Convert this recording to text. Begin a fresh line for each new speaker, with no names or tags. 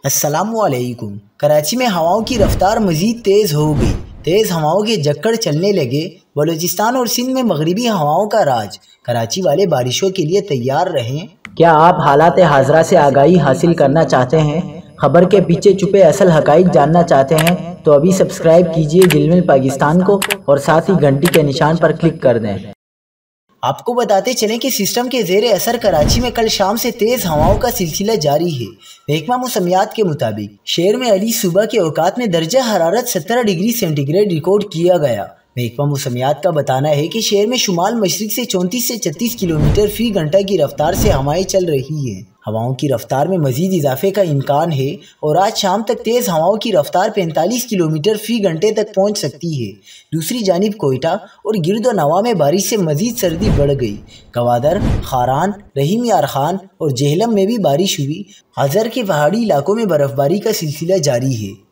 السلام علیکم۔ کراچی میں ہواؤں کی رفتار مزید تیز ہو گئی۔ تیز ہواؤں کے جھکڑ چلنے لگے۔ بلوچستان اور سندھ میں مغربی ہواؤں کا راج۔ کراچی والے بارشوں کے لیے تیار رہیں۔
کیا آپ حالات حاضرہ سے آگاہی حاصل کرنا چاہتے ہیں؟ خبر کے پیچھے چھپے اصل حقائق جاننا چاہتے ہیں تو ابھی سبسکرائب کیجئے زلمل پاکستان کو اور ساتھ ہی گھنٹی کے نشان پر کلک کر دیں۔
آپ کو بتاتے چلیں کہ سسٹم کے زیر اثر کراچی میں کل شام سے تیز ہواؤں کا سلسلہ جاری ہے۔ محکمہ موسمیات کے مطابق شہر میں علی صبح کے اوقات میں درجہ حرارت 17 ڈگری سینٹی گریڈ ریکارڈ کیا گیا۔ محکمہ موسمیات کا بتانا ہے کہ شہر میں شمال مشرق سے 34 سے 36 کلومیٹر فی گھنٹہ کی رفتار سے ہوائیں چل رہی ہیں۔ ہواؤں کی رفتار میں مزید اضافے کا امکان ہے اور آج شام تک تیز ہواؤں کی رفتار 45 کلومیٹر فی گھنٹے تک پہنچ سکتی ہے۔ دوسری جانب کوئٹہ اور گرد و نواح میں بارش سے مزید سردی بڑھ گئی۔ گوادر، خاران، رحیم یار خان اور جہلم میں بھی بارش ہوئی۔ خزر کے پہاڑی علاقوں میں برف باری کا سلسلہ جاری ہے۔